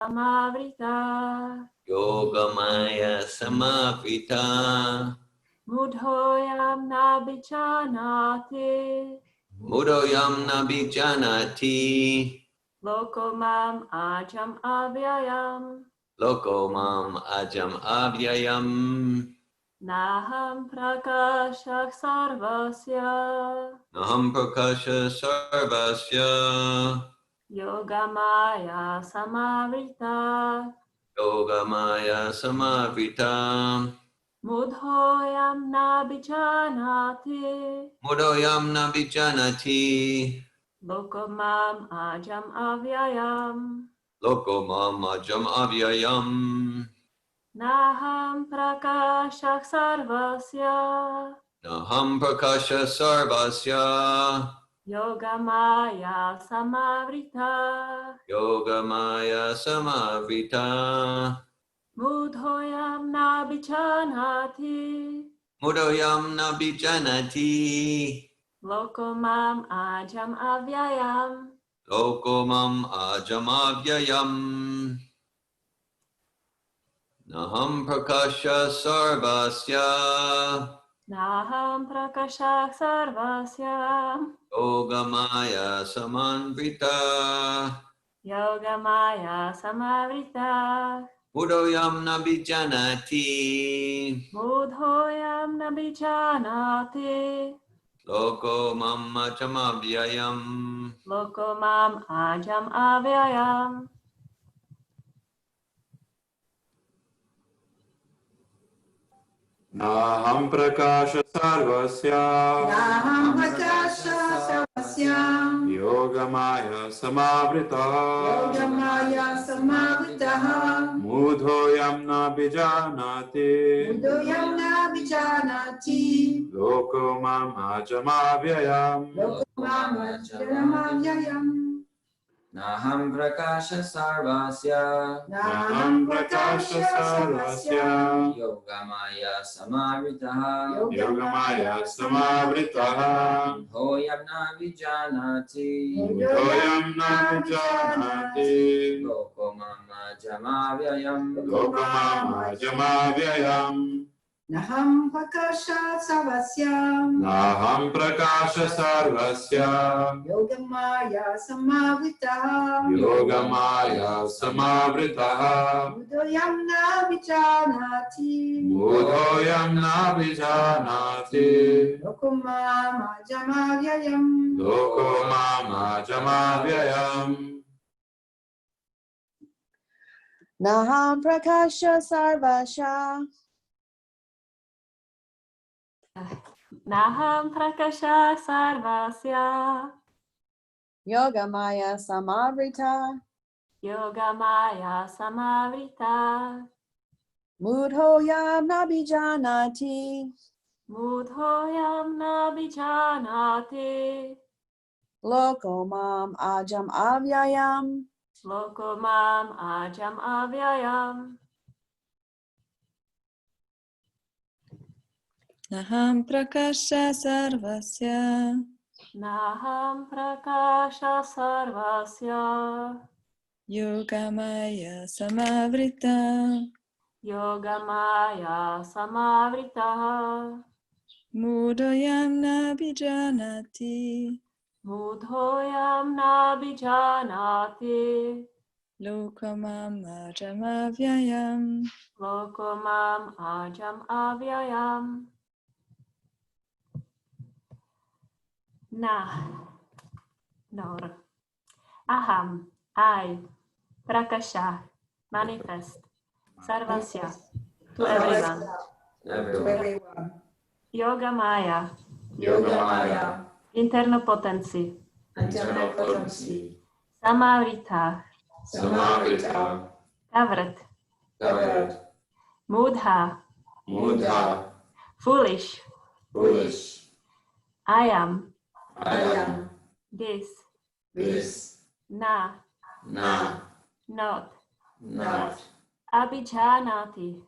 Samavrita. Yogamaya Samavita. Mudhoyam nabhijanati. Mudoyam Nabijanati. Lokomam ajam avyayam. Lokomam Ajam Avyayam. Naham prakashak sarvasya. Naham Prakasha Sarvasya. Yogamaya samavrita. Yogamaya Samavita. Mudhoyam nabhijanati. Mudoyam Nabijanati. Lokomam ajam avyayam. Lokomam Ajam Avyayam. Naham prakashak sarvasya. Naham Prakasha Sarvasya. Yogamaya samavrita. Yogamaya Samavita. Mudhoyam nabhijanati. Mudoyam Nabijanati. Lokomam ajam avyayam. Lokomam Ajam Avyayam. Naham Prakasha Sarvasya. Naham prakashak sarvasya. Yogamaya Samanvrita. Yogamaya samavrita. Mudoyam Nabijanati. Mudhoyam nabhijanati. Lokomam Ajam Avyayam. Lokomam ajam avyayam. Naham prakasha sarvasya. Naham prakasha sarvasya. Yogamaya samavrita. Yogamaya samavritaha. Mudhoyam nabijanati. Mudhoyam nabhijanati. Lokomam ajamavyayam. Lokomam ajamavyayam. Naham prakasha sarvasya. Naham prakasha sarvasya. Yogamaya samaritaha. Yogamaya samavritaha. Mudhoyam navijanati. Mudhoyam nabijanati. Lokomam ajamavyayam. Lokamam ajamavyayam. Naham prakasha sarvasya. Naham prakasha sarvasya. Yogamaya samavritaha. Yogamaya samavritaha. Mudhoyam nabhijanati. Mudhoyam nabijanati. Lokomam ajamavyayam. Lokomam ajamavyayam. Naham prakasha sarvasya. Naham prakasha sarvasya. Yogamaya samavrita. Yogamaya samavrita. Mudhoyam nabhijanati. Mudhoyam nabhijanati. Lokomam ajam avyayam. Lokomam ajam avyayam. Naham prakasha sarvasya. Naham prakasha sarvasya. Yogamaya samavrita. Yogamaya samavrita. Mudhoyam nabhijanati. Mudhoyam nabhijanati. Lokamam ajamavyayam. Lokomam ajam avyayam. Nor. Aham. I. Prakasha. Manifest. Sarvasya. To everyone. Everyone. Yogamaya. Yogamaya. Internal potency. Internal potency. Samavrita. Samavrita. Covered. Covered. Mudha. Mudha. Foolish. Foolish. I am. I am. This. This. Na. Na. Not. Not. Abhijanati.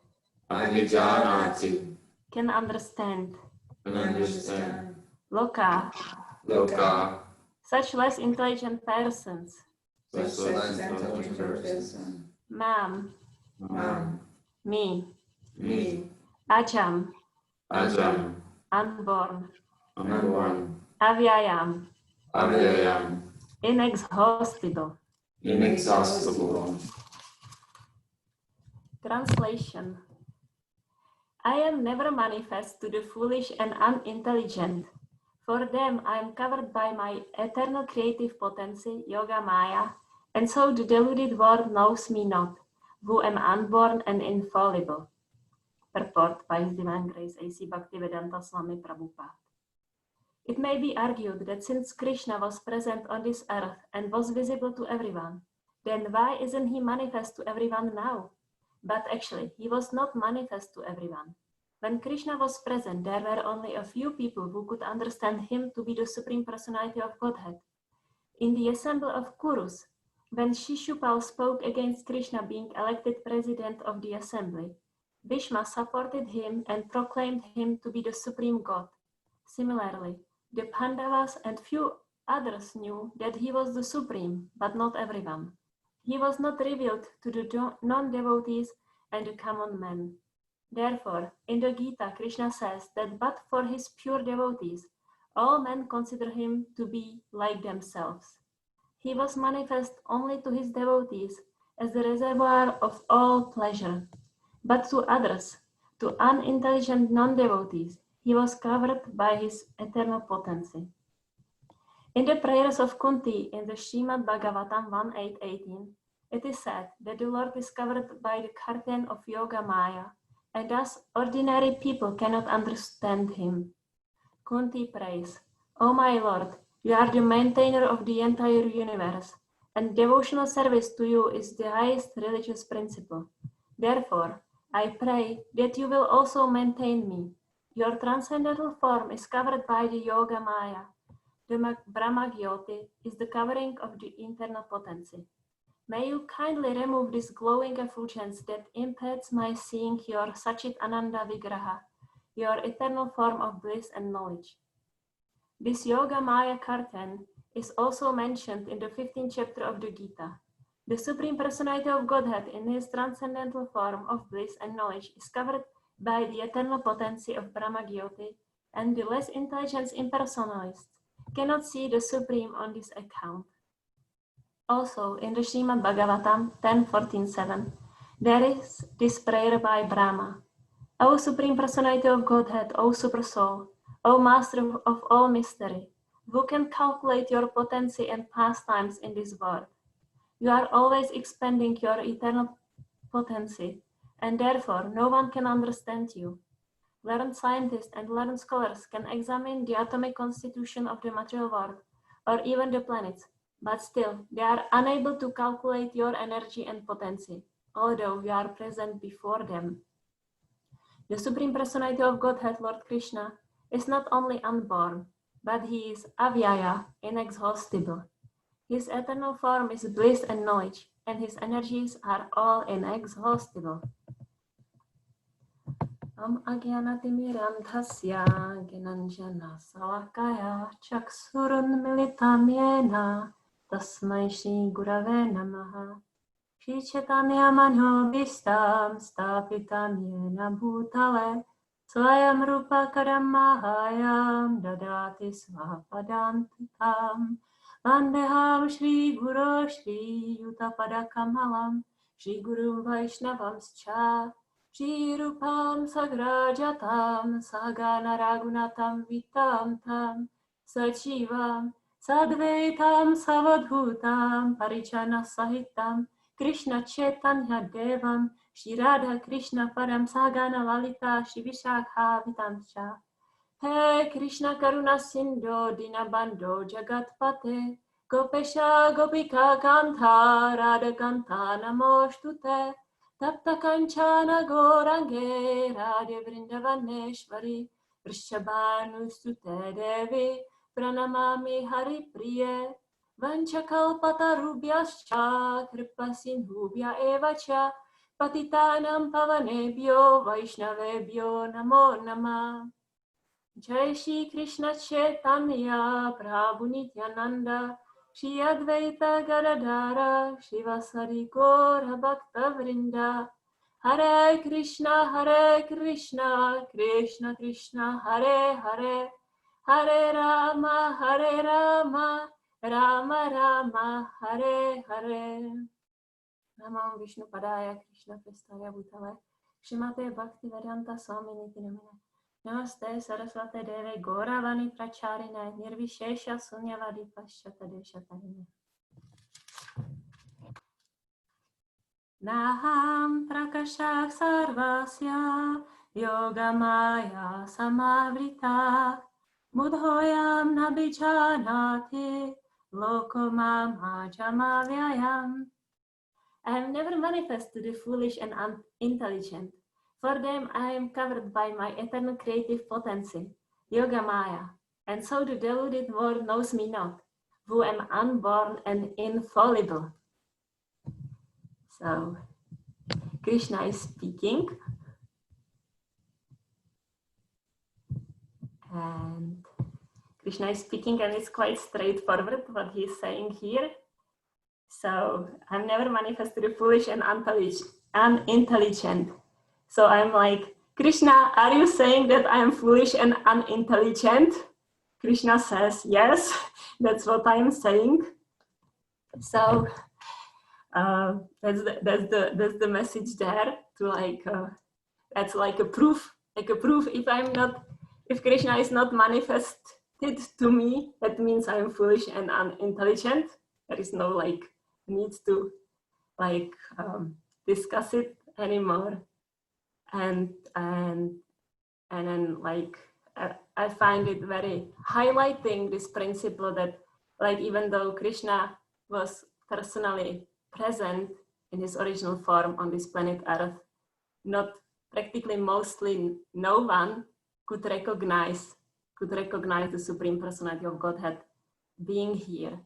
Abhijanati. Can understand. Can understand. Loka. Loka. Such less intelligent persons. Such intelligent person. Mam, Mam, me, me, Ajam, Ajam, unborn, unborn, Avyayam, Avyayam, inexhaustible. inexhaustible. Translation. I am never manifest to the foolish and unintelligent. For them I am covered by my eternal creative potency, Yoga Maya, and so the deluded world knows me not, who am unborn and infallible. Purport by His Divine Grace A.C. Bhaktivedanta Swami Prabhupada. It may be argued that since Krishna was present on this earth and was visible to everyone, then why isn't he manifest to everyone now? But actually, he was not manifest to everyone. When Krishna was present, there were only a few people who could understand him to be the Supreme Personality of Godhead. In the assembly of Kurus, when Shishupal spoke against Krishna being elected president of the assembly, Bhishma supported him and proclaimed him to be the Supreme God. Similarly, the Pandavas and few others knew that he was the Supreme, but not everyone. He was not revealed to the non-devotees and the common man. Therefore, in the Gita, Krishna says that but for his pure devotees, all men consider him to be like themselves. He was manifest only to his devotees as the reservoir of all pleasure, but to others, to unintelligent non-devotees, he was covered by his eternal potency. In the prayers of Kunti in the Srimad Bhagavatam 1.8.18, it is said that the Lord is covered by the curtain of Yoga Maya, and thus ordinary people cannot understand him. Kunti prays, O my Lord, you are the maintainer of the entire universe, and devotional service to you is the highest religious principle. Therefore, I pray that you will also maintain me. Your transcendental form is covered by the Yoga Maya. The Brahma Jyoti is the covering of the internal potency. May you kindly remove this glowing effulgence that impedes my seeing your Sachit Ananda Vigraha, your eternal form of bliss and knowledge. This Yoga Maya curtain is also mentioned in the 15th chapter of the Gita. The Supreme Personality of Godhead in his transcendental form of bliss and knowledge is covered by the eternal potency of Brahma Jyoti, and the less intelligent impersonalists cannot see the Supreme on this account. Also, in the Srimad Bhagavatam 10.14.7, there is this prayer by Brahma. O Supreme Personality of Godhead, O Super Soul, O Master of all mystery, who can calculate your potency and pastimes in this world? You are always expanding your eternal potency, and therefore no one can understand you. Learned scientists and learned scholars can examine the atomic constitution of the material world, or even the planets, but still they are unable to calculate your energy and potency, although you are present before them. The Supreme Personality of Godhead, Lord Krishna, is not only unborn, but he is avyaya, inexhaustible. His eternal form is bliss and knowledge, and his energies are all inexhaustible. Agyanatimirandhasya ginanjana salakaya chaksurunmilitam yena tasmai Shri Gurave Namaha. Shri Chaitanya Manobhistam Stapitam Yena Bhutale Swayam Rupa Karamahayam Dadati Svapadantikam Vandeham Shri Guru Shri Yutapada Kamalam Shri Guru Vaishnavamscha Shri Rupam Sagrajatam Sagana Ragunatam Vitam Tam Sachivam Sadvaitam Savadhutam Parichana Sahitam Krishna Chaitanya Devam Shri Radha Krishna Param Sagana Lalita Shri Vishakha Vitamsha. He Krishna Karuna Sindho Dinabandho Jagatpate Gopesha Gopika Kanta Radha Kanta Namostute Tapta Kanchana Gorange Radha Vrindavaneshwari Vrishabhanusute Devi Pranamami Hari Priye Vanchakalpatarubhyascha Kripasinhubhya evacha Patitanam Pavanebhyo Vaishnavebhyo Namo Namah. Jai Shri Krishna Chaitanya Prabhu Nityananda Shri Advaita Gadadhara Shivasari Gora Bhakta Vrinda Hare Krishna Krishna Krishna Hare Hare Hare Rama Rama Rama Hare Hare Namam Vishnu Padaya Krishna Prestaya Bhutale Shrimate Bhakti Vedanta Swamini Namine Namaste Saraswate Deve Gauravani Pracharine Nirvishesha Sunyavadi Pashyata Deshatarine Naham Prakasha Sarvasya Yogamaya Samavrita Mudhoyam Nabhijanati Lokomam Ajamavyayam. I am never manifest to the foolish and unintelligent. For them I am covered by my eternal creative potency, Yoga Maya, and so the deluded world knows me not, who am unborn and infallible. So, Krishna is speaking, and it's quite straightforward what he is saying here. So I'm never manifest to the foolish and unintelligent. So I'm like, Krishna, are you saying that I'm foolish and unintelligent? Krishna says, yes, that's what I'm saying. So that's the message there. To like, that's like a proof. If Krishna is not manifested to me, that means I'm foolish and unintelligent. There is no like needs to like discuss it anymore, and then like I find it very highlighting this principle that like even though Krishna was personally present in his original form on this planet Earth, mostly no one could recognize the Supreme Personality of Godhead being here,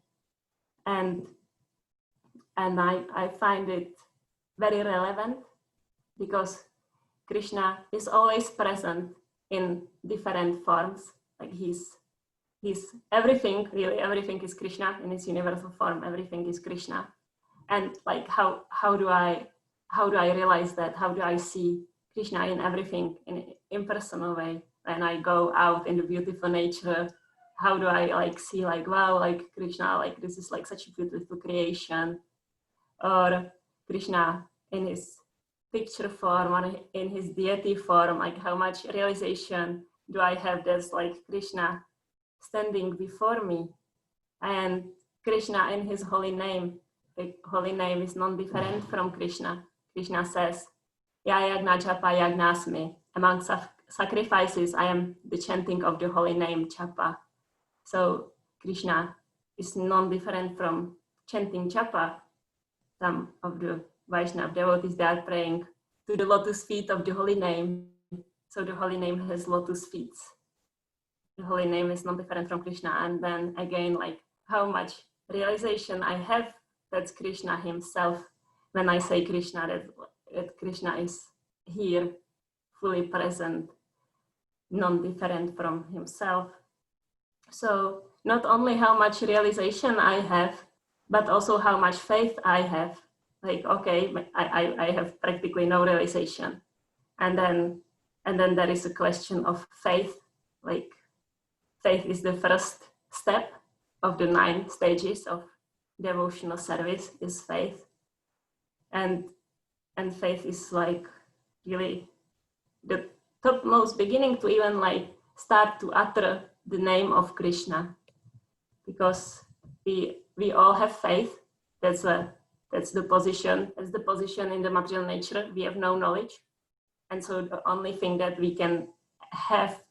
and I find it very relevant because Krishna is always present in different forms. Like he's everything, really everything is Krishna in his universal form. Everything is Krishna, and like how do I realize that? How do I see Krishna in everything in an impersonal way? When I go out in the beautiful nature, how do I like see like, wow, like Krishna, like this is like such a beautiful creation? Or Krishna in his picture form or in his deity form, like how much realization do I have there's like Krishna standing before me? And Krishna in his holy name, the holy name is non-different from Krishna. Krishna says, Ya yagna japa yagnasmi. Among sacrifices, I am the chanting of the holy name japa. So Krishna is non-different from chanting japa. Some of the Vaishnava devotees, they are praying to the lotus feet of the holy name. So the holy name has lotus feet. The holy name is not different from Krishna. And then again, like how much realization I have that's Krishna himself when I say Krishna, that Krishna is here, fully present, non-different from himself. So not only how much realization I have, but also how much faith I have. Like, okay, I have practically no realization. And then there is a question of faith. Like faith is the first step of the 9 stages of devotional service is faith. And faith is like really the topmost beginning to even like start to utter the name of Krishna, because we all have faith. That's the position in the material nature. We have no knowledge, and so the only thing that we can have,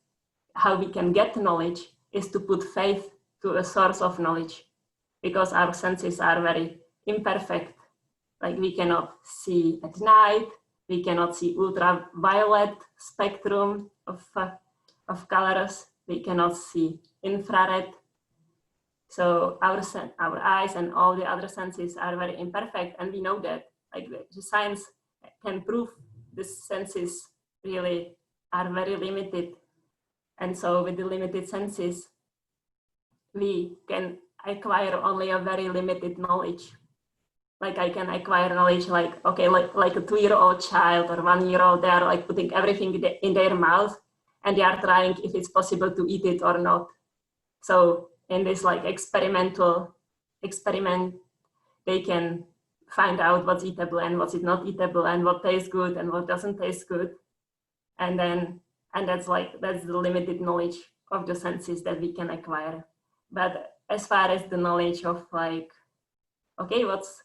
how we can get knowledge, is to put faith to a source of knowledge, because our senses are very imperfect. Like we cannot see at night, we cannot see ultraviolet spectrum of colors, we cannot see infrared. So our eyes and all the other senses are very imperfect, and we know that. Like the science can prove the senses really are very limited, and so with the limited senses, we can acquire only a very limited knowledge. Like I can acquire knowledge like, okay, like a 2-year-old child or 1-year-old, they are like putting everything in their mouth and they are trying if it's possible to eat it or not. So in this like experiment, they can find out what's eatable and what's not eatable and what tastes good and what doesn't taste good. And that's the limited knowledge of the senses that we can acquire. But as far as the knowledge of like, okay, what's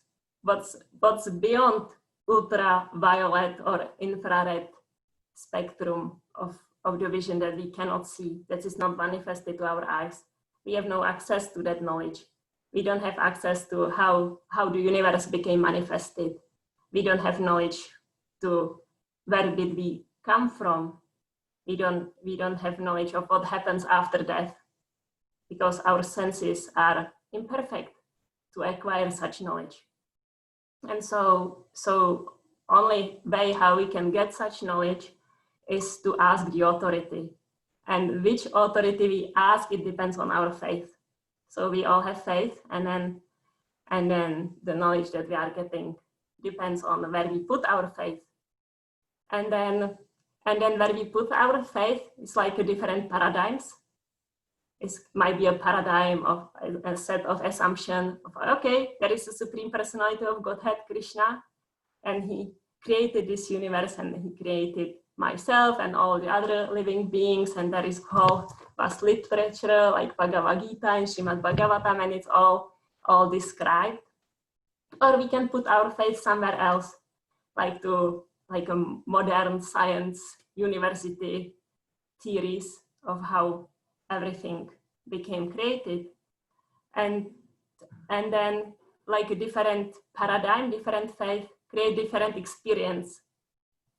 beyond ultraviolet or infrared spectrum of the vision that we cannot see, that is not manifested to our eyes. We have no access to that knowledge. We don't have access to how the universe became manifested. We don't have knowledge to where did we come from. We don't have knowledge of what happens after death, because our senses are imperfect to acquire such knowledge. And so only way how we can get such knowledge is to ask the authority. And which authority we ask, it depends on our faith. So we all have faith, and then the knowledge that we are getting depends on where we put our faith. And then where we put our faith is like a different paradigms. It might be a paradigm of a set of assumption of, okay, there is a Supreme Personality of Godhead, Krishna, and he created this universe and he created myself and all the other living beings, and there is whole vast literature like Bhagavad Gita and Srimad Bhagavatam, and it's all described. Or we can put our faith somewhere else, like a modern science university theories of how everything became created, and then like a different paradigm, different faith create different experience.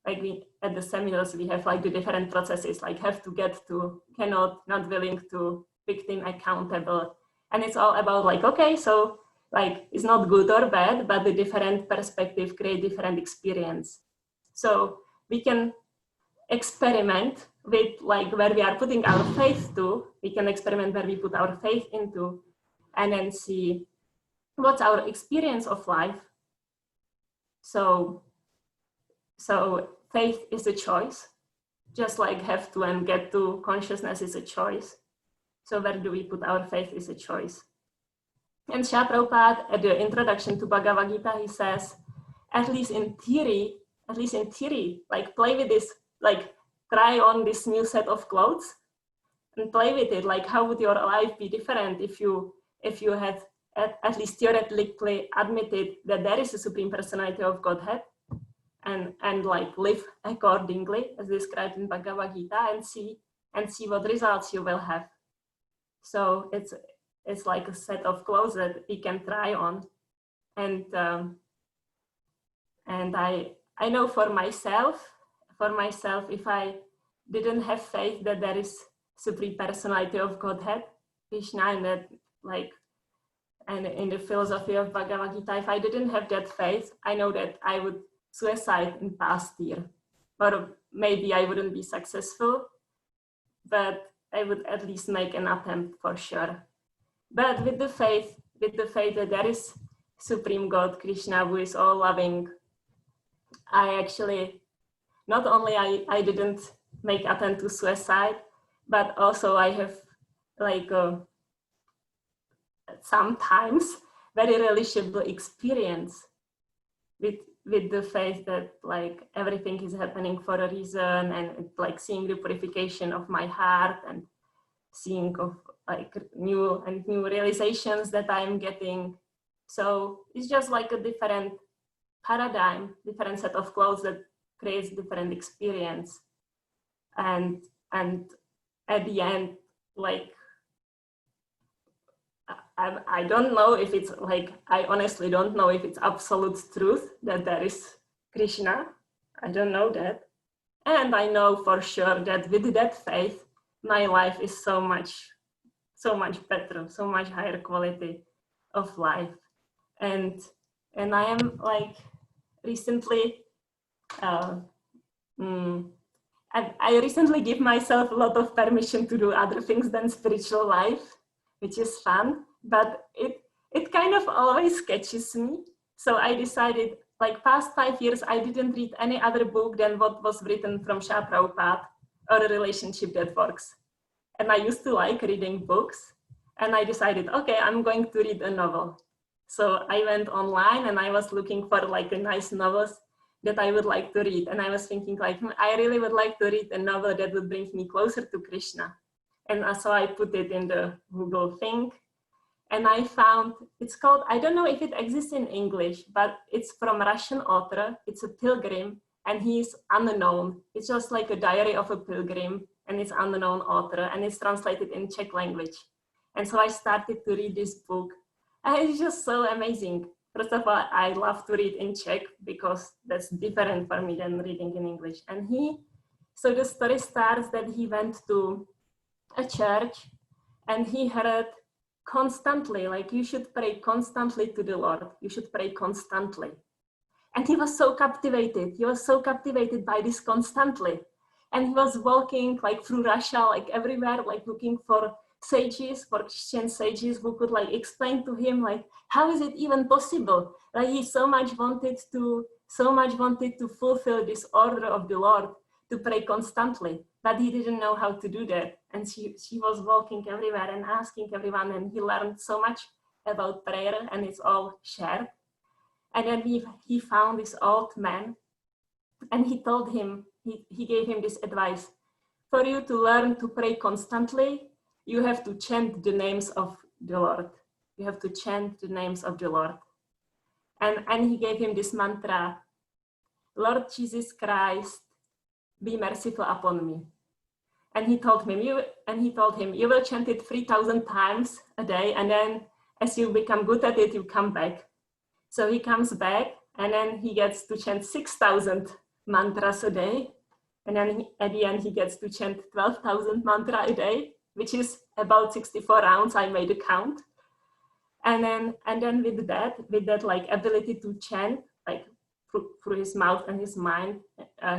Like we at the seminars we have like the different processes, like have to, get to, cannot, not willing to, victim, accountable, and it's all about like, okay, so like it's not good or bad, but the different perspective create different experience. So we can experiment with like where we are putting our faith to, we can experiment where we put our faith into, and then see what's our experience of life. So faith is a choice, just like have to and get to consciousness is a choice. So where do we put our faith is a choice. And Srila Prabhupada at the introduction to Bhagavad Gita, he says, at least in theory, like play with this, like try on this new set of clothes and play with it. Like how would your life be different if you had at least theoretically admitted that there is a Supreme Personality of Godhead, and like live accordingly as described in Bhagavad Gita, and see what results you will have. So it's like a set of clothes that we can try on, and I know for myself, if I didn't have faith that there is Supreme Personality of Godhead, Krishna, and that like, and in the philosophy of Bhagavad Gita, if I didn't have that faith, I know that I would suicide in past year, or maybe I wouldn't be successful, but I would at least make an attempt for sure. But with the faith that there is Supreme God, Krishna, who is all loving, I actually, not only I didn't make attempt to suicide, but also I have like sometimes very relishable experience with the faith that like everything is happening for a reason, and like seeing the purification of my heart and seeing of like new realizations that I'm getting. So it's just like a different paradigm, different set of clothes that creates different experience. And at the end, like I don't know if it's like, I honestly don't know if it's absolute truth that there is Krishna. I don't know that. And I know for sure that with that faith, my life is so much better, so much higher quality of life. And I am like recently, I recently give myself a lot of permission to do other things than spiritual life, which is fun. but it kind of always catches me. So I decided, like past 5 years, I didn't read any other book than what was written from Srila Prabhupada or A Relationship That Works. And I used to like reading books, and I decided, okay, I'm going to read a novel. So I went online and I was looking for like a nice novels that I would like to read. And I was thinking like, I really would like to read a novel that would bring me closer to Krishna. And so I put it in the Google thing. And I found, it's called, I don't know if it exists in English, but it's from a Russian author. It's a pilgrim, and he's unknown. It's just like a diary of a pilgrim, and it's unknown author, and it's translated in Czech language. And so I started to read this book, and it's just so amazing. First of all, I love to read in Czech because that's different for me than reading in English. And so the story starts that he went to a church, and he heard constantly, like, you should pray constantly to the Lord. You should pray constantly. And he was so captivated. He was so captivated by this constantly. And he was walking like through Russia, like everywhere, like looking for sages, for Christian sages who could like explain to him, like, how is it even possible? Like he so much wanted to fulfill this order of the Lord to pray constantly, but he didn't know how to do that. And she was walking everywhere and asking everyone, and he learned so much about prayer, and it's all shared. And then he found this old man, and he told him, he gave him this advice: for you to learn to pray constantly, you have to chant the names of the Lord. You have to chant the names of the Lord. And he gave him this mantra: Lord Jesus Christ, be merciful upon me. And he told him, you will chant it 3,000 times a day, and then as you become good at it, you come back. So he comes back, and then he gets to chant 6,000 mantras a day. And then at the end, he gets to chant 12,000 mantra a day, which is about 64 rounds. I made a count. And then with that like ability to chant, like through his mouth and his mind,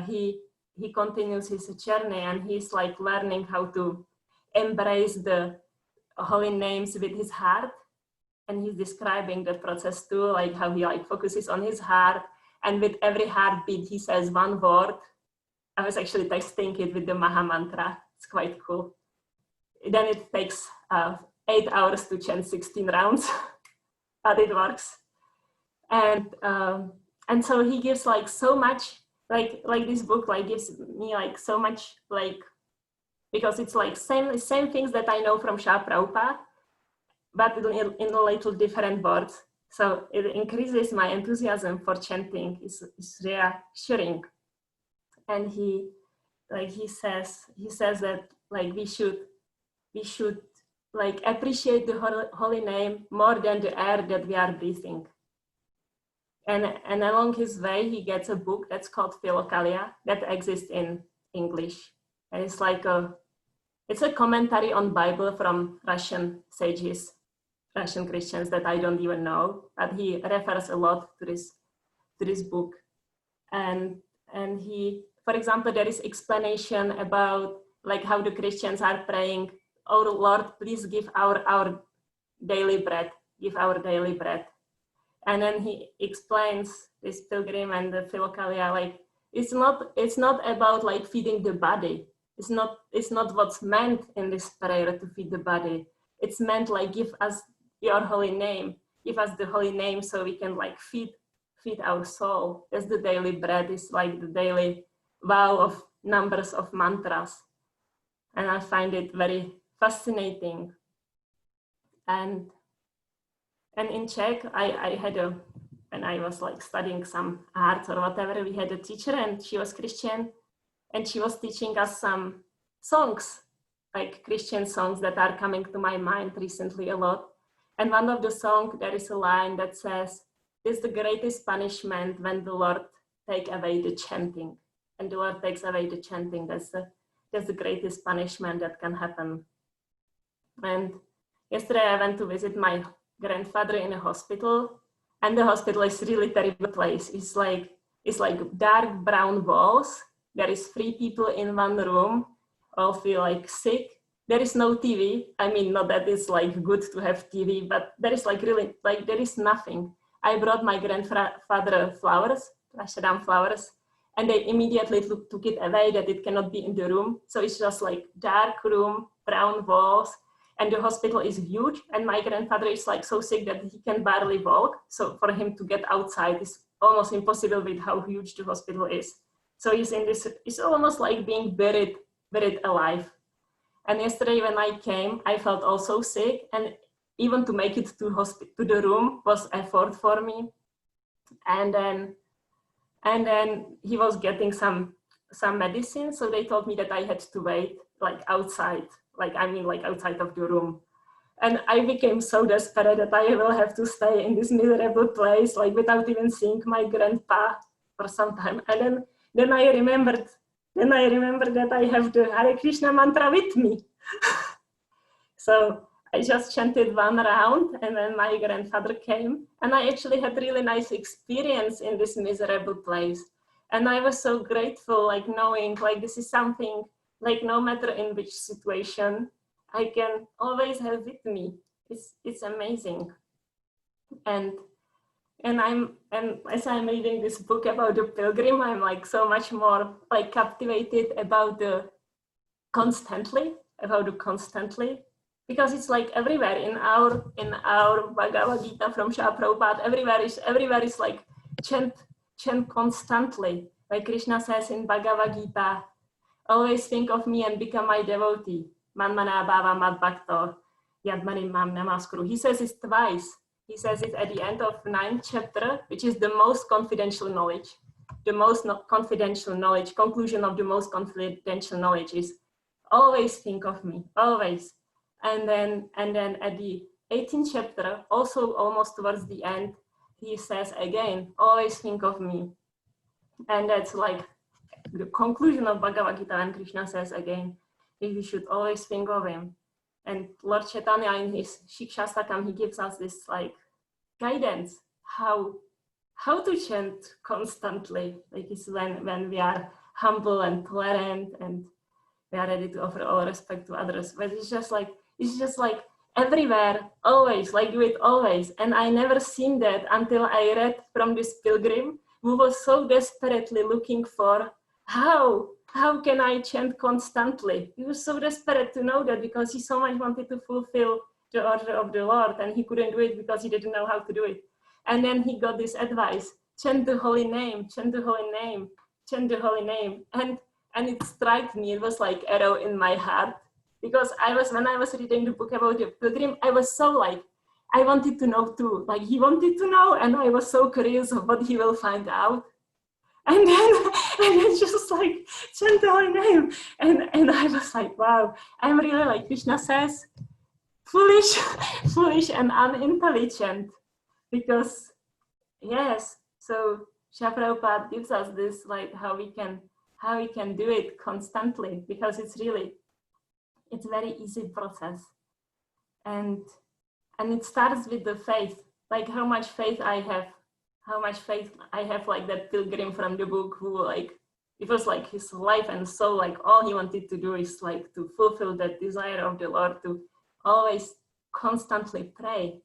he continues his journey, and he's like learning how to embrace the holy names with his heart. And he's describing the process too, like how he like focuses on his heart, and with every heartbeat he says one word. I was actually testing it with the Maha Mantra. It's quite cool. Then it takes 8 hours to chant 16 rounds, but it works. And so he gives like so much, like this book like gives me like so much, like, because it's like same things that I know from Srila Prabhupada, but in a little different words. So it increases my enthusiasm for chanting. It's reassuring. And he says that like we should like appreciate the holy name more than the air that we are breathing. And along his way, he gets a book that's called Philokalia that exists in English. And it's like it's a commentary on Bible from Russian sages, Russian Christians that I don't even know, but he refers a lot to this book. And he, for example, there is explanation about like how the Christians are praying, oh Lord, please give our daily bread, give our daily bread. And then he explains this pilgrim and the Philokalia, like it's not about like feeding the body. It's not what's meant in this prayer to feed the body. It's meant like give us your holy name, give us the holy name so we can like feed our soul. That's the daily bread, is like the daily vow of numbers of mantras. And I find it very fascinating. And in Czech, I had when I was like studying some art or whatever, we had a teacher, and she was Christian, and she was teaching us some songs, like Christian songs that are coming to my mind recently a lot. And one of the songs, there is a line that says, "This is the greatest punishment when the Lord take away the chanting." And the Lord takes away the chanting. That's the greatest punishment that can happen. And yesterday I went to visit my grandfather in a hospital, and the hospital is really terrible place. It's like dark brown walls. There is 3 people in one room, all feel like sick. there is no TV. I mean, not that it's like good to have TV, but there is like really, like there is nothing. I brought my grandfather flowers, ashram flowers, and they immediately took it away that it cannot be in the room. So it's just like dark room, brown walls, and the hospital is huge. And my grandfather is like so sick that he can barely walk. So for him to get outside is almost impossible with how huge the hospital is. So he's in this, it's almost like being buried alive. And yesterday when I came, I felt also sick, and even to make it to the room was effort for me. And then he was getting some medicine, so they told me that I had to wait like outside, like outside of the room. And I became so desperate that I will have to stay in this miserable place, like without even seeing my grandpa for some time. And then I remembered that I have the Hare Krishna mantra with me. So I just chanted one round, and then my grandfather came, and I actually had really nice experience in this miserable place. And I was so grateful, like knowing like this is something like no matter in which situation, I can always have with me. It's amazing. And as I'm reading this book about the pilgrim, I'm like so much more like captivated about the constantly, because it's like everywhere in our Bhagavad Gita from Srila Prabhupada, everywhere is like chant constantly. Like Krishna says in Bhagavad Gita, always think of me and become my devotee. Manmana bhava mad bhakto yadmani mam namaskuru. He says it twice. He says it at the end of 9th chapter, which is the most confidential knowledge. The most confidential knowledge, conclusion of the most confidential knowledge is always think of me, always. And then at the 18th chapter, also almost towards the end, he says again, always think of me. And that's like the conclusion of Bhagavad Gita, and Krishna says again, you should always think of him. And Lord Chaitanya in his Shikshastakam, he gives us this like guidance, how to chant constantly, like it's when we are humble and tolerant and we are ready to offer all respect to others. But it's just like everywhere, always, like do it always. And I never seen that until I read from this pilgrim who was so desperately looking for how can I chant constantly? He was so desperate to know that because he so much wanted to fulfill the order of the Lord, and he couldn't do it because he didn't know how to do it. And then he got this advice, chant the holy name, chant the holy name, chant the holy name. And it struck me, it was like arrow in my heart, because when I was reading the book about the pilgrim, I was so like, I wanted to know too, like he wanted to know, and I was so curious of what he will find out. And then just like chant the holy name, and I was like, wow, I'm really, like Krishna says, foolish and unintelligent, because yes. So Srila Prabhupada gives us this like how we can do it constantly, because it's very easy process, and it starts with the faith, like how much faith I have like that pilgrim from the book who like, it was like his life and soul, like all he wanted to do is like to fulfill that desire of the Lord to always constantly pray.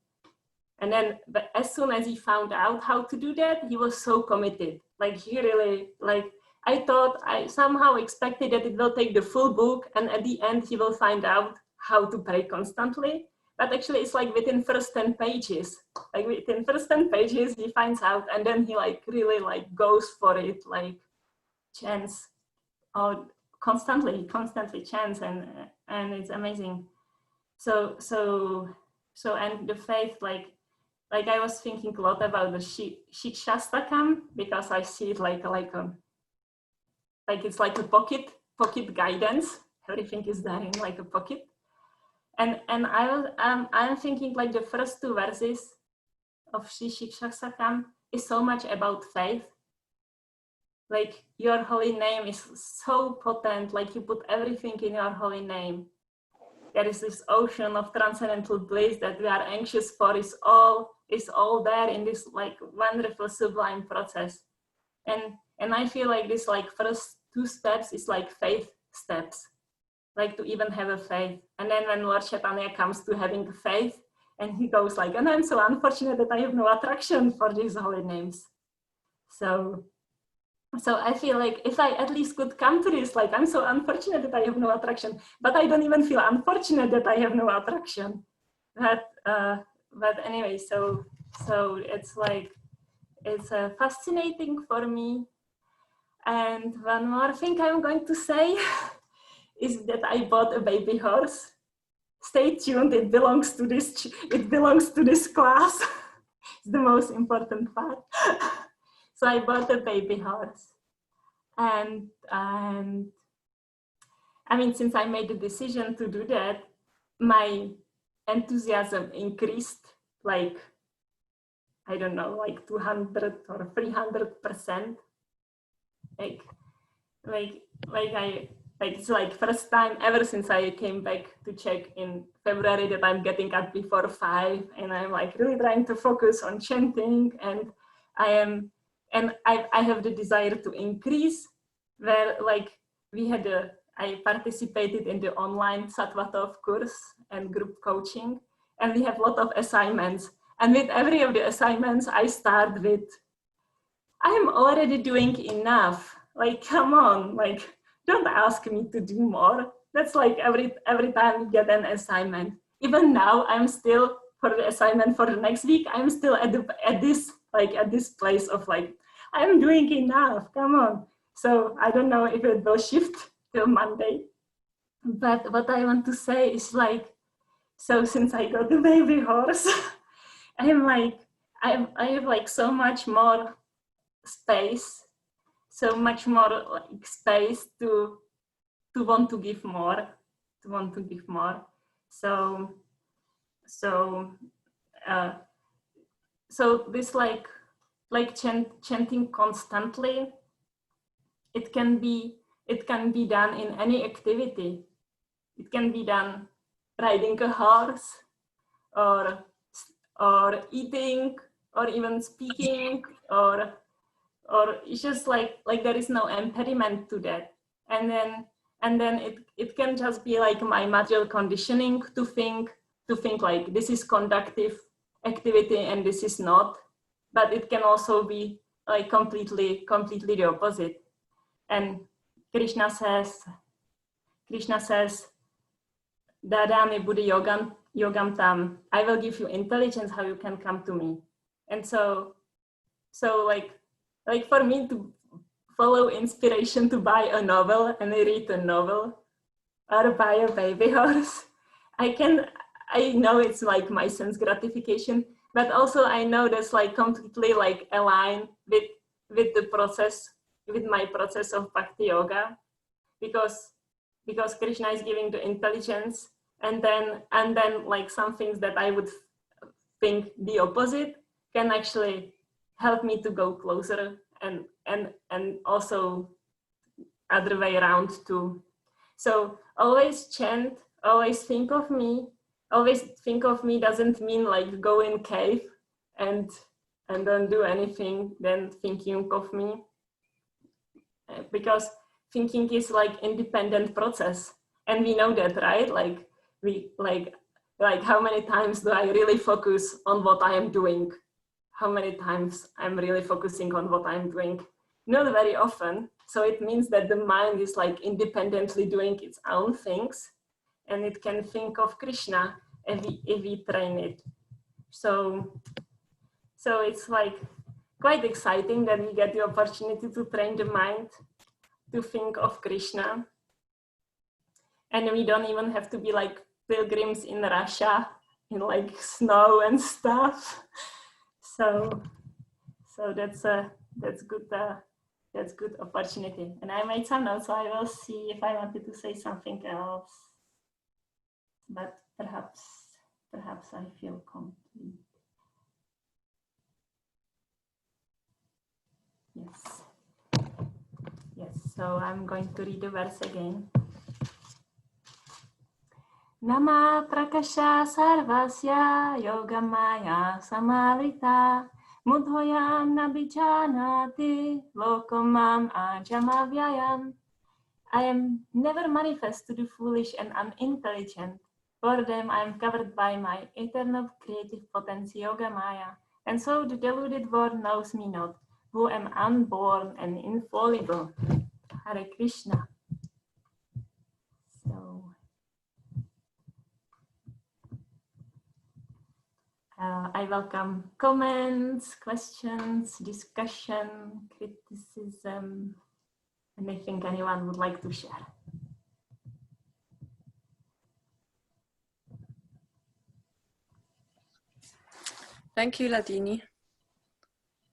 And then, but as soon as he found out how to do that, he was so committed. Like he really, like I somehow expected that it will take the full book, and at the end he will find out how to pray constantly. But actually it's like within first 10 pages, like within first 10 pages, he finds out, and then he like really like goes for it, like chants or constantly chants, and it's amazing. So and the faith, like I was thinking a lot about the Shikshastakam, because I see it like it's like a pocket guidance. Everything is there in like a pocket. And I'm thinking like the first 2 verses of Shikshastakam is so much about faith. Like your holy name is so potent, like you put everything in your holy name. There is this ocean of transcendental bliss that we are anxious for, is all there in this like wonderful sublime process. And I feel like this like first 2 steps is like faith steps. to even have a faith. And then when Lord Chaitanya comes to having faith, and he goes like, and I'm so unfortunate that I have no attraction for these holy names. So I feel like if I at least could come to this, like, I'm so unfortunate that I have no attraction, but I don't even feel unfortunate that I have no attraction. But anyway, so it's like, it's fascinating for me. And one more thing I'm going to say is that I bought a baby horse. Stay tuned, it belongs to this class. It's the most important part. So I bought a baby horse. And I mean, since I made the decision to do that, my enthusiasm increased like, I don't know, like 200 or 300%. It's like first time ever since I came back to Czech in February that I'm getting up before 5, and I'm like really trying to focus on chanting, and I have the desire to increase, where like I participated in the online Sattvatov course and group coaching, and we have a lot of assignments, and with every of the assignments I start with, I'm already doing enough, like, come on, like, don't ask me to do more. That's like every time you get an assignment. Even now, I'm still, for the assignment for the next week, I'm still at this place of like, I'm doing enough, come on. So I don't know if it will shift till Monday. But what I want to say is like, so since I got the baby horse, I'm like, I have like so much more space, so much more like space to want to give more, So this like chanting constantly, it can be done in any activity. It can be done riding a horse, or eating, or even speaking, or it's just like there is no impediment to that. And then it can just be like my material conditioning to think like this is conductive activity and this is not. But it can also be like completely the opposite. And Krishna says, Dadami buddhi yogam tam, I will give you intelligence how you can come to me. And so like for me to follow inspiration to buy a novel and read a novel, or buy a baby horse, I know it's like my sense gratification, but also I know that's like completely like aligned with the process, with my process of bhakti yoga, because Krishna is giving the intelligence, and then like some things that I would think the opposite can actually help me to go closer, and also other way around too. So always chant, always think of me. Always think of me doesn't mean like go in cave and don't do anything, then thinking of me, because thinking is like independent process, and we know that, right? Like how many times do I really focus on what I am doing? How many times I'm really focusing on what I'm doing? Not very often. So it means that the mind is like independently doing its own things, and it can think of Krishna if we train it. So it's like quite exciting that we get the opportunity to train the mind to think of Krishna. And we don't even have to be like pilgrims in Russia in like snow and stuff. So that's good opportunity. And I made some notes, so I will see if I wanted to say something else. But perhaps I feel complete. Yes, so I'm going to read the verse again. Nama prakasha sarvasya yogamaya samalita mudhoyam nabhijanati lokamam ajamavyayam I am never manifest to the foolish and unintelligent. For them I am covered by my eternal creative potency, Yoga Maya, and so the deluded world knows me not, who am unborn and infallible. Hare Krishna. So, I welcome comments, questions, discussion, criticism, anything anyone would like to share. Thank you, Ladini.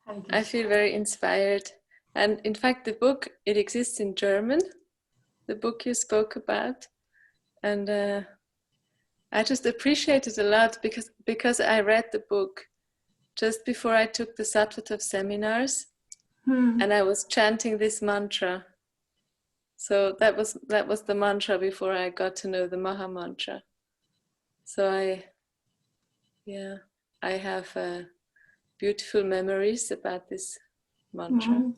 Hare I Krishna. feel very inspired. And in fact, the book, it exists in German, the book you spoke about. And I just appreciate it a lot because I read the book just before I took the Sattva seminars, and I was chanting this mantra. So that was the mantra before I got to know the Maha Mantra. So I have beautiful memories about this mantra.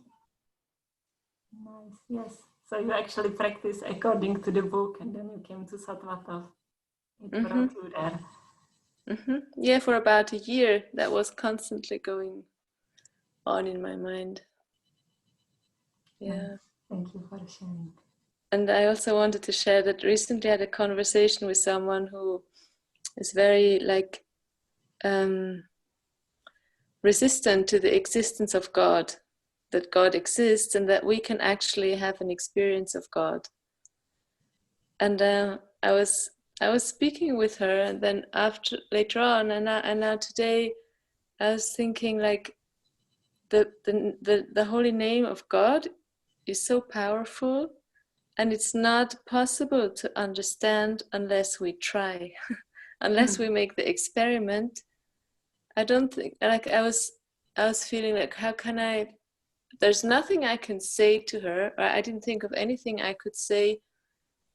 Nice, yes. So you actually practice according to the book, and then you came to Sattva. It brought you there. Yeah, for about a year, that was constantly going on in my mind. Yeah. Thank you for sharing. And I also wanted to share that recently I had a conversation with someone who is very resistant to the existence of God, that God exists and that we can actually have an experience of God. And I was speaking with her, and then later on, and now today, I was thinking like the holy name of God is so powerful, and it's not possible to understand unless we try, unless we make the experiment. I don't think, like I was feeling like, how can I? There's nothing I can say to her, or I didn't think of anything I could say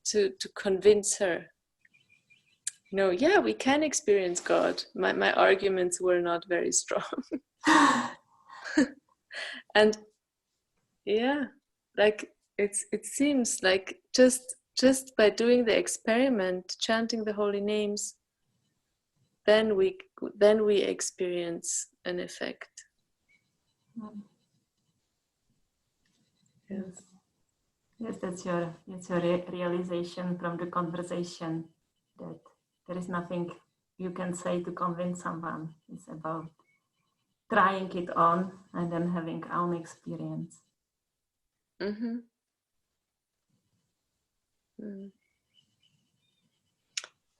to convince her. No, yeah, we can experience God. My arguments were not very strong. And yeah, like it seems like just by doing the experiment, chanting the holy names, then we experience an effect. Yes. Yes, that's your realization from the conversation, that there is nothing you can say to convince someone. It's about trying it on and then having own experience.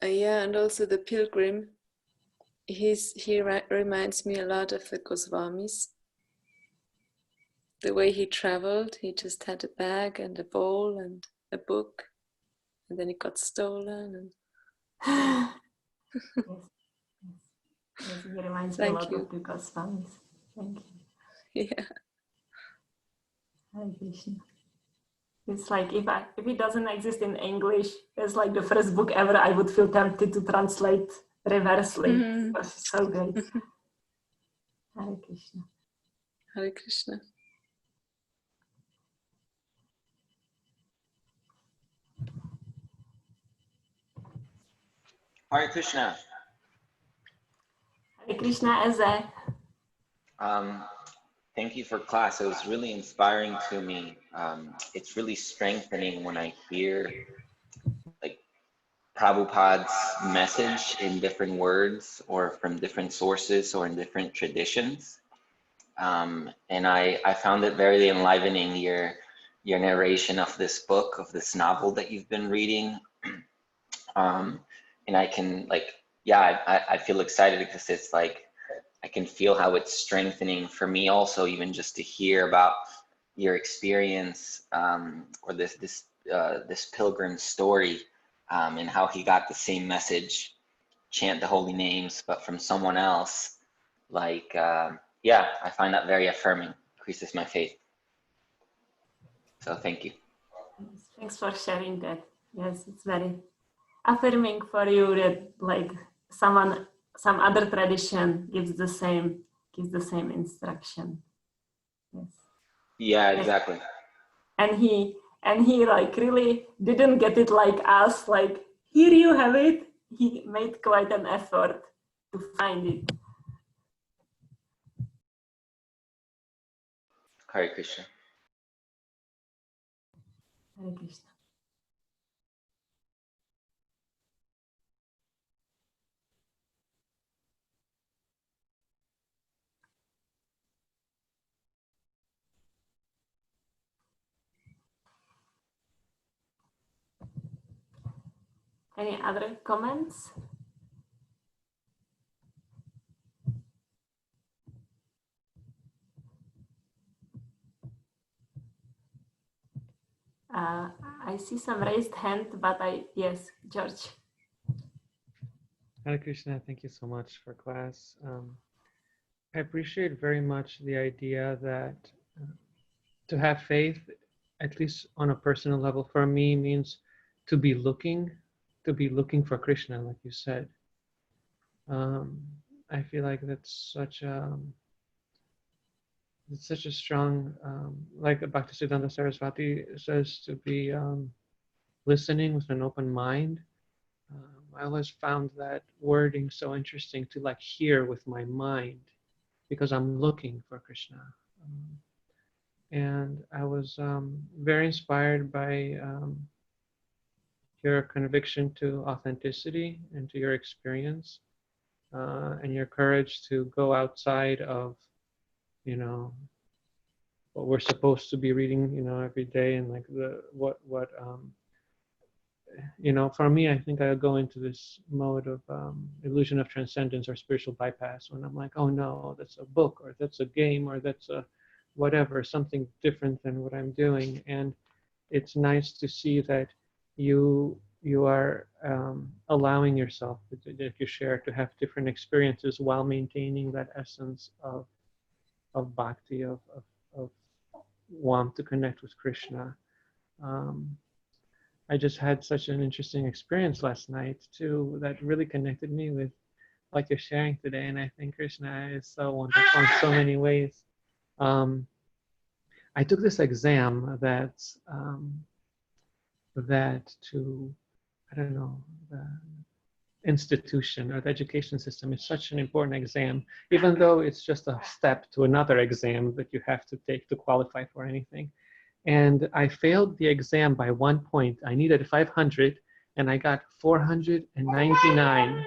Yeah, and also the pilgrim, he reminds me a lot of the Goswamis. The way he traveled, he just had a bag and a bowl and a book, and then it got stolen. And Yes, he reminds me a lot of the Goswamis. Thank you. Yeah. Hare Krishna. It's like if it doesn't exist in English, it's like the first book ever I would feel tempted to translate reversely. Because it's so great. Hare Krishna. Hare Krishna. Hare Krishna. Hare Krishna, Eze. Thank you for class. It was really inspiring to me. It's really strengthening when I hear like Prabhupada's message in different words or from different sources or in different traditions. And I found it very enlivening, your narration of this book, of this novel that you've been reading. And I can I feel excited because it's like, I can feel how it's strengthening for me also, even just to hear about your experience or this pilgrim's story and how he got the same message, chant the holy names, but from someone else. I find that very affirming, increases my faith. So thank you. Thanks for sharing that. Yes, it's very affirming for you that like some other tradition gives the same instruction. Yes. Yeah, exactly. And And he like really didn't get it like us, like, here you have it. He made quite an effort to find it. Hare Krishna. Hare Krishna. Any other comments? I see some raised hand, but yes, George. Hare Krishna, thank you so much for class. I appreciate very much the idea that to have faith, at least on a personal level, for me means to be looking for Krishna, like you said. I feel like that's such a strong, like Bhaktisiddhanta Saraswati says, to be listening with an open mind. I always found that wording so interesting, to like hear with my mind, because I'm looking for Krishna. And I was very inspired by your conviction to authenticity and to your experience, and your courage to go outside of, you know, what we're supposed to be reading, you know, every day, and like you know, for me, I think I go into this mode of illusion of transcendence or spiritual bypass when I'm like, oh no, that's a book, or that's a game, or that's a whatever, something different than what I'm doing. And it's nice to see that you are allowing yourself, that you share, to have different experiences while maintaining that essence of bhakti, of want to connect with Krishna. I just had such an interesting experience last night too, that really connected me with what you're sharing today. And I think Krishna is so wonderful in so many ways. I took this exam that to, I don't know, the institution or the education system is such an important exam, even though it's just a step to another exam that you have to take to qualify for anything. And I failed the exam by 1 point. I needed 500 and I got 499.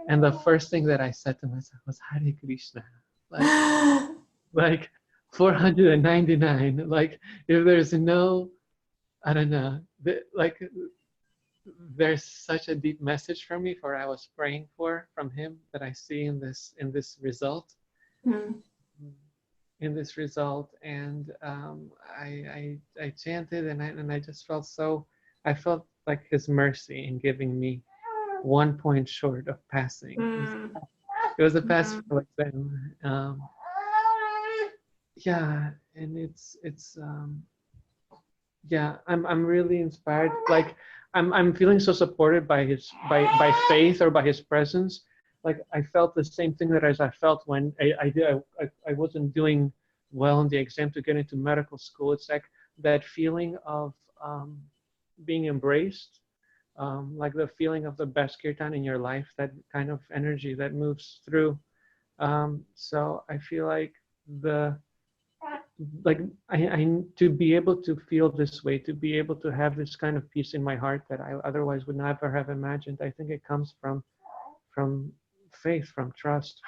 And the first thing that I said to myself was, Hare Krishna. Like 499. Like, if there's no, I don't know, like there's such a deep message for me, for I was praying for, from him, that I see in this result. In this result, and I chanted, and I just felt so, I felt like his mercy in giving me 1 point short of passing. It was a pastoral exam. Yeah, and it's yeah, I'm really inspired. Like I'm feeling so supported by his by faith, or by his presence. Like I felt the same thing that as I felt when I wasn't doing well in the exam to get into medical school. It's like that feeling of being embraced, like the feeling of the best kirtan in your life, that kind of energy that moves through. So I feel like I to be able to feel this way, to be able to have this kind of peace in my heart that I otherwise would never have imagined. I think it comes from faith, from trust,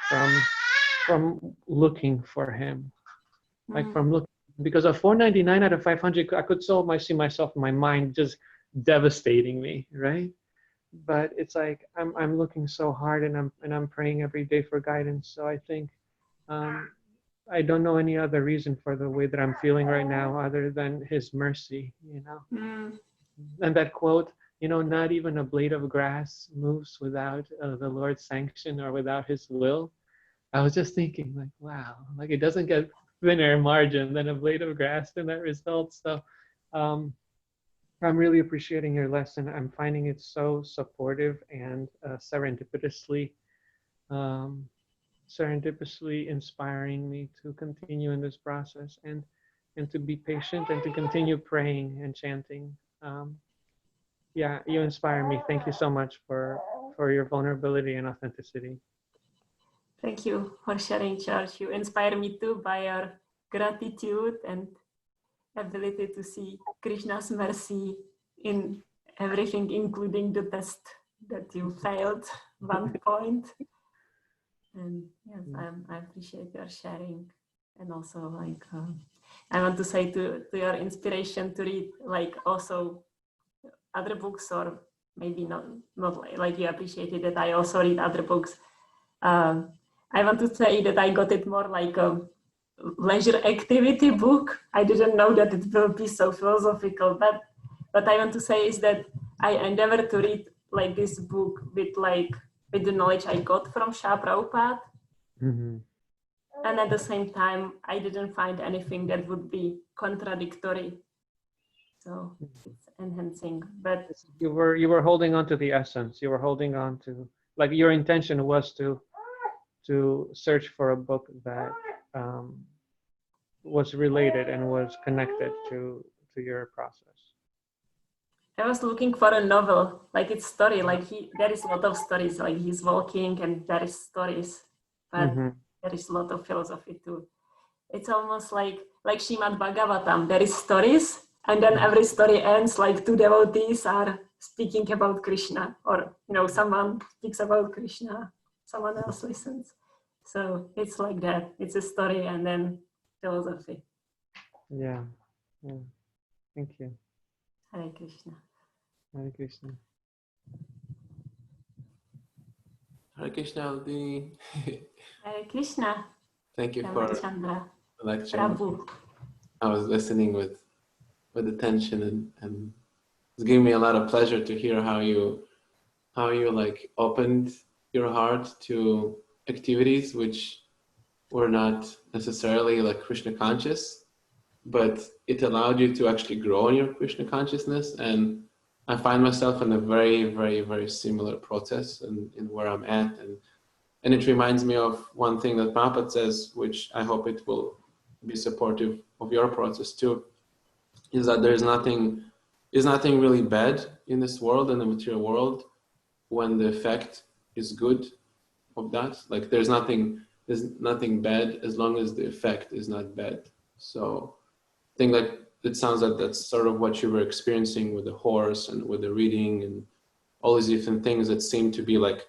from looking for him, like from looking, because a 499 out of 500, I could so much see myself in my mind just devastating me, right? But it's like I'm looking so hard, and I'm praying every day for guidance. So I think I don't know any other reason for the way that I'm feeling right now other than his mercy, you know. And that quote, you know, not even a blade of grass moves without the Lord's sanction or without his will. I was just thinking, like, wow, like it doesn't get thinner margin than a blade of grass in that result. So I'm really appreciating your lesson. I'm finding it so supportive and serendipitously inspiring me to continue in this process. And and to be patient and to continue praying and chanting. Yeah, you inspire me. Thank you so much for your vulnerability and authenticity. Thank you for sharing, George. You inspire me too by your gratitude and ability to see Krishna's mercy in everything, including the test that you failed 1 point. And yes, I appreciate your sharing. And also, like, I want to say to your inspiration to read, like, also other books, or maybe not like you appreciated that I also read other books. I want to say that I got it more like a leisure activity book. I didn't know that it will be so philosophical, but what I want to say is that I endeavor to read like this book with the knowledge I got from Shah Prabhupada. Mm-hmm. And at the same time, I didn't find anything that would be contradictory. So it's enhancing, but you were holding on to the essence. You were holding on to, like, your intention was to search for a book that was related and was connected to your process. I was looking for a novel, like it's story, like there is a lot of stories, like he's walking and there is stories, but there is a lot of philosophy too. It's almost like Srimad Bhagavatam, there is stories, and then every story ends like two devotees are speaking about Krishna, or someone speaks about Krishna, someone else listens. So it's like that. It's a story and then philosophy. Yeah. Thank you. Hare Krishna. Hare Krishna. Hare Krishna, Haladini. Hare Krishna. Thank you for the lecture. Prabhu. I was listening with attention, and it's giving me a lot of pleasure to hear how you like opened your heart to activities which were not necessarily like Krishna conscious, but it allowed you to actually grow in your Krishna consciousness. And I find myself in a very, very, very similar process in where I'm at. And it reminds me of one thing that Prabhupada says, which I hope it will be supportive of your process too, is that there's nothing really bad in this world, in the material world, when the effect is good of that. Like there's nothing bad as long as the effect is not bad. So I think like it sounds like that's sort of what you were experiencing with the horse and with the reading and all these different things that seem to be like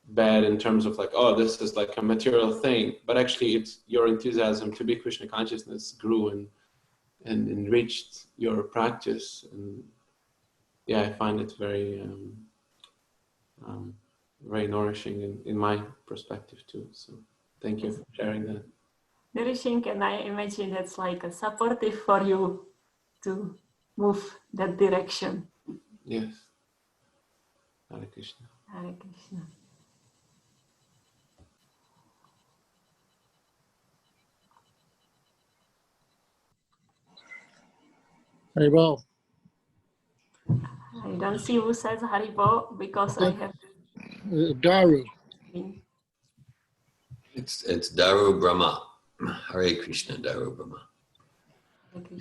bad in terms of like, oh, this is like a material thing, but actually it's your enthusiasm to be Krishna consciousness grew and enriched your practice. And yeah, I find it very very nourishing in my perspective too. So thank you for sharing that. Nourishing, and I imagine it's like a supportive for you to move that direction. Yes. Hare Krishna. Hare Krishna. Haribo. I don't see who says Haribo because I have Daru. It's Daru Brahma. Hare Krishna, Daru Brahma.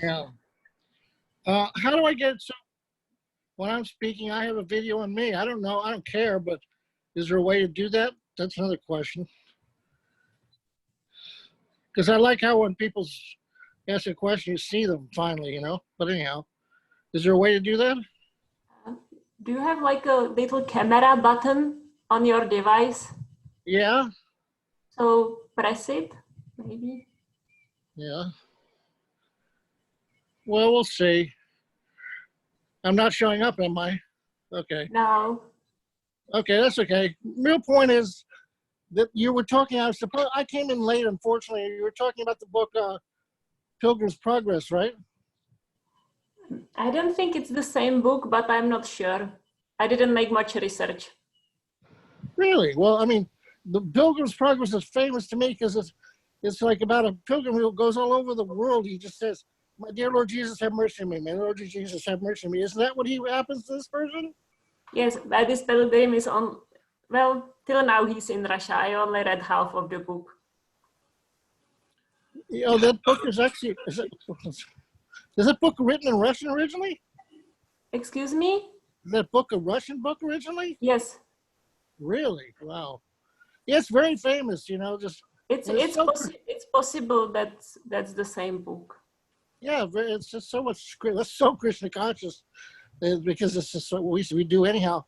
Yeah. How do I get, so when I'm speaking, I have a video on me. I don't know. I don't care, but is there a way to do that? That's another question. Because I like how when people ask a question, you see them finally, But anyhow, is there a way to do that? Do you have like a little camera button on your device? Yeah. So press it, maybe. Yeah. Well, we'll see. I'm not showing up, am I? Okay. No. Okay, that's okay. Real point is that you were talking, I came in late, unfortunately. You were talking about the book Pilgrim's Progress, right? I don't think it's the same book, but I'm not sure. I didn't make much research. Really? Well, I mean, the Pilgrim's Progress is famous to me because it's like about a pilgrim who goes all over the world. He just says, "My dear Lord Jesus, have mercy on me. My Lord Jesus, have mercy on me." Isn't that what happens to this person? Yes, but this pilgrim is on, well, till now he's in Russia. I only read half of the book. You know, that book is actually, is that book written in Russian originally? Excuse me? Is that book a Russian book originally? Yes. Really? Wow. Yeah, it's very famous, you know, just. It's possible that that's the same book. Yeah, it's just so much, that's so Krishna conscious because it's just what we do anyhow.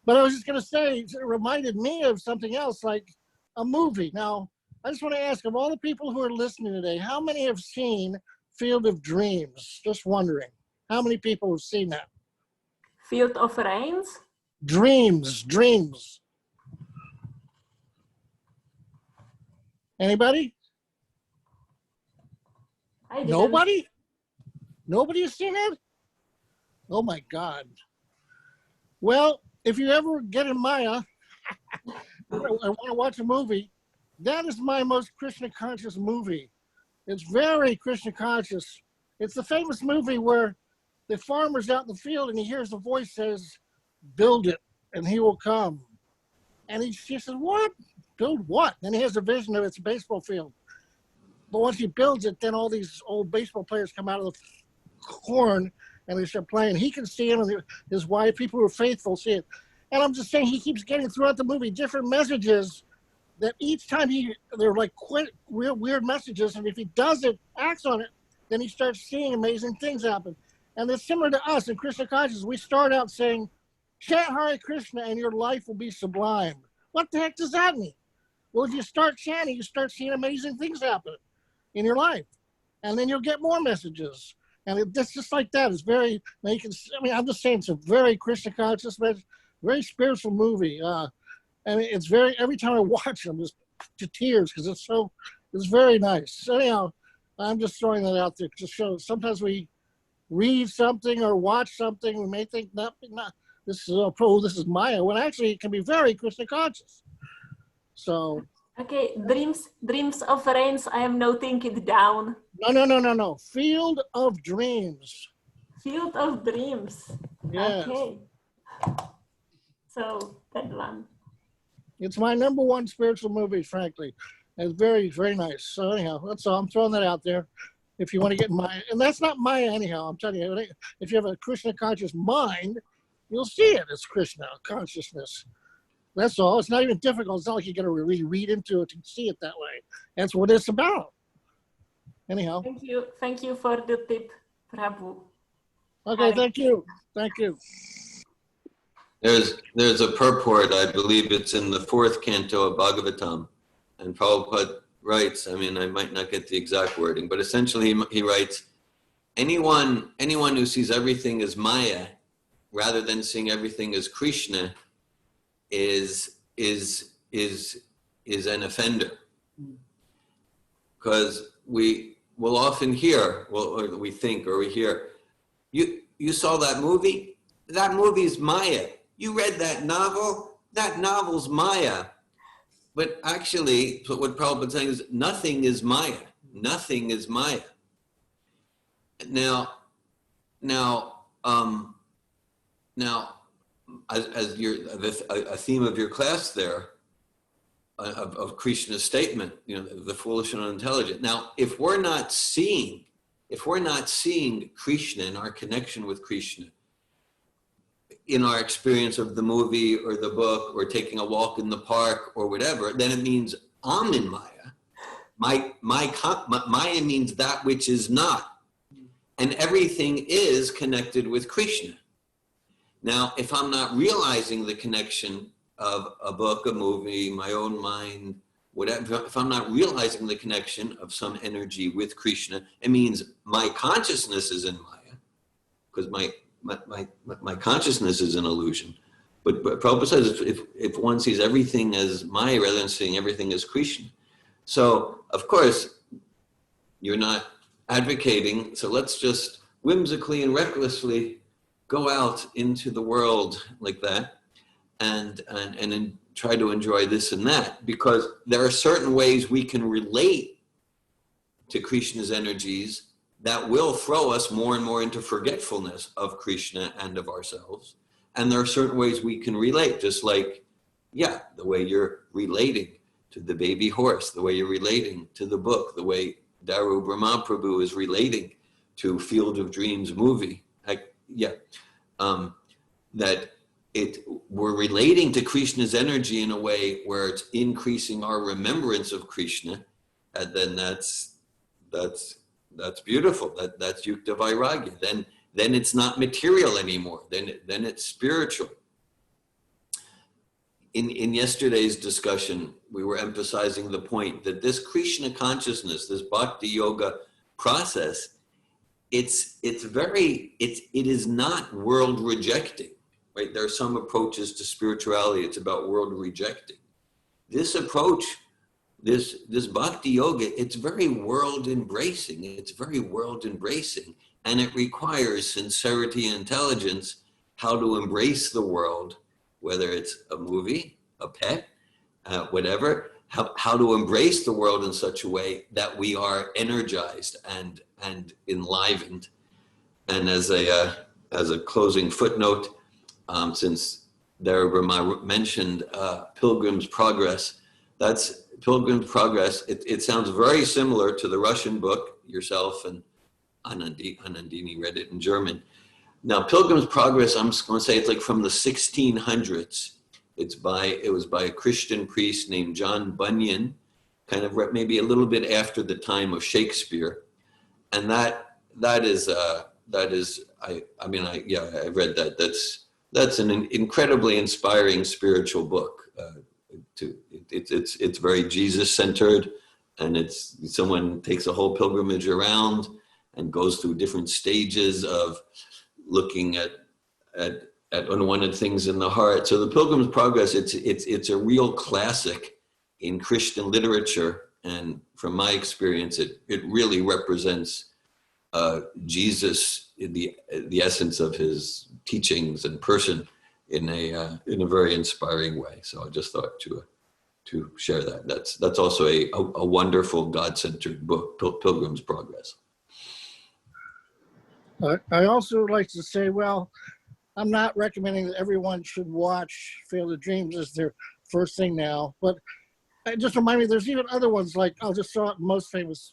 But I was just going to say, it reminded me of something else, like a movie. Now, I just want to ask, of all the people who are listening today, how many have seen Field of Dreams? Just wondering. How many people have seen that? Field of Rains? Dreams. Anybody? I didn't. Nobody? Nobody has seen it? Oh my God. Well, if you ever get in Maya, I want to watch a movie, that is my most Krishna conscious movie. It's very Krishna conscious. It's the famous movie where the farmer's out in the field and he hears a voice says, build it and he will come. And he says, what? Build what? Then he has a vision of it's a baseball field. But once he builds it, then all these old baseball players come out of the corn and they start playing. He can see him and his wife, people who are faithful see it. And I'm just saying he keeps getting throughout the movie different messages that each time they're like quite real weird messages. And if he does it, acts on it, then he starts seeing amazing things happen. And it's similar to us in Krishna consciousness. We start out saying, chant Hare Krishna and your life will be sublime. What the heck does that mean? Well, if you start chanting, you start seeing amazing things happen in your life. And then you'll get more messages. And it's just like that. It's very, I'm just saying it's a very Krishna conscious, very spiritual movie. And it's very, every time I watch it, I'm just to tears because it's very nice. So anyhow, I'm just throwing that out there to show sometimes we read something or watch something, we may think this is Maya, when actually it can be very Krishna conscious. So. Okay, Dreams of Rains, I am noting it down. No. Field of Dreams. Field of Dreams. Yes. Okay. So, that one. It's my #1 spiritual movie, frankly. It's very, very nice. So anyhow, that's all. I'm throwing that out there. If you want to get Maya, and that's not Maya anyhow. I'm telling you, if you have a Krishna conscious mind, you'll see it as Krishna consciousness. That's all. It's not even difficult. It's not like you got to really read into it to see it that way. That's what it's about. Anyhow. Thank you for the tip, Prabhu. Okay, thank you. There's a purport, I believe it's in the 4th canto of Bhagavatam, and Prabhupada writes, I might not get the exact wording, but essentially he writes, anyone who sees everything as Maya, rather than seeing everything as Krishna, is an offender. Because we will often hear, or we think, or we hear, you saw that movie? That movie's Maya. You read that novel? That novel's Maya. But actually, what Prabhupada's saying is nothing is Maya. Nothing is Maya. Now, as a theme of your class there, of Krishna's statement, the foolish and unintelligent. Now, if we're not seeing Krishna in our connection with Krishna, in our experience of the movie or the book or taking a walk in the park or whatever, then it means I'm in Maya. Maya means that which is not. And everything is connected with Krishna. Now, if I'm not realizing the connection of a book, a movie, my own mind, whatever, if I'm not realizing the connection of some energy with Krishna, it means my consciousness is in Maya, because my consciousness is an illusion. But Prabhupada says if one sees everything as Maya rather than seeing everything as Krishna. So, of course, you're not advocating, so let's just whimsically and recklessly go out into the world like that and try to enjoy this and that, because there are certain ways we can relate to Krishna's energies that will throw us more and more into forgetfulness of Krishna and of ourselves. And there are certain ways we can relate, just like, the way you're relating to the baby horse, the way you're relating to the book, the way Daru Brahma Prabhu is relating to Field of Dreams movie. That we're relating to Krishna's energy in a way where it's increasing our remembrance of Krishna, and then that's beautiful. That's Yukta Vairagya. Then it's not material anymore. Then it's spiritual. In yesterday's discussion, we were emphasizing the point that this Krishna consciousness, this bhakti yoga process, it is not world rejecting, right? There are some approaches to spirituality, it's about world rejecting. This approach, this bhakti yoga, it's very world embracing. It's very world embracing, and it requires sincerity and intelligence, how to embrace the world, whether it's a movie, a pet, whatever, how to embrace the world in such a way that we are energized and enlivened. And as a closing footnote, since Daru Brahma mentioned Pilgrim's Progress, that's Pilgrim's Progress. It sounds very similar to the Russian book. Yourself and Anandini read it in German. Now, Pilgrim's Progress, I'm just going to say it's like from the 1600s. It was by a Christian priest named John Bunyan, kind of maybe a little bit after the time of Shakespeare, and that is I read that. That's an incredibly inspiring spiritual book. It's very Jesus centered, and it's someone takes a whole pilgrimage around and goes through different stages of looking at unwanted things in the heart. So the Pilgrim's Progress, it's a real classic in Christian literature, and from my experience, it really represents Jesus in the essence of his teachings and person in a very inspiring way. So I just thought to share that. That's also a wonderful God-centered book, Pilgrim's Progress. I also like to say, well, I'm not recommending that everyone should watch Field of Dreams as their first thing now, but just remind me, there's even other ones, like I'll just throw out most famous.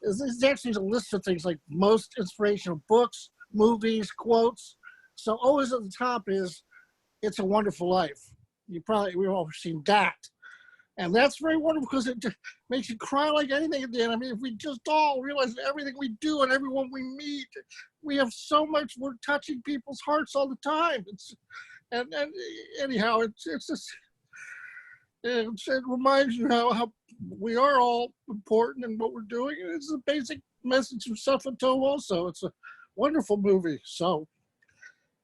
There's actually a list of things like most inspirational books, movies, quotes. So always at the top is It's a Wonderful Life. We've all seen that. And that's very wonderful because it just makes you cry like anything at the end. I mean, if we just all realize that everything we do and everyone we meet, we have so much, we're touching people's hearts all the time. And anyhow, it reminds you how we are all important in what we're doing. And it's the basic message of Sephato also. It's a wonderful movie. So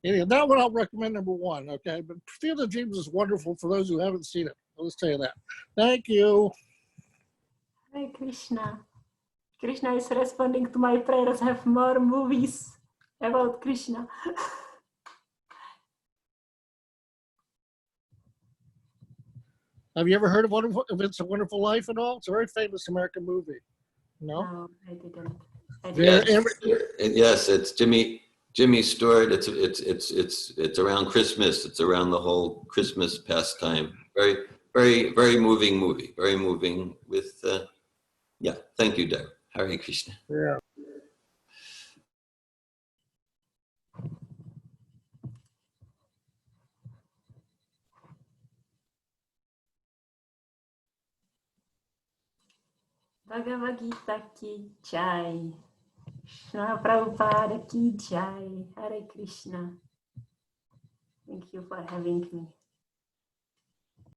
anyway, that one I'll recommend number one, okay? But Field of Dreams is wonderful for those who haven't seen it. I'll just tell you that. Thank you. Hare Krishna. Krishna is responding to my prayers. Have more movies about Krishna. Have you ever heard of It's a Wonderful Life at all? It's a very famous American movie. No? No, I didn't. Yes, it's Jimmy Stewart. It's around Christmas. It's around the whole Christmas pastime. Very, very, very moving movie. Very moving with, thank you, Dev. Hare Krishna. Yeah. Bhagavad Gita ki jai. Shri Prabhupada ki jai. Hare Krishna. Thank you for having me.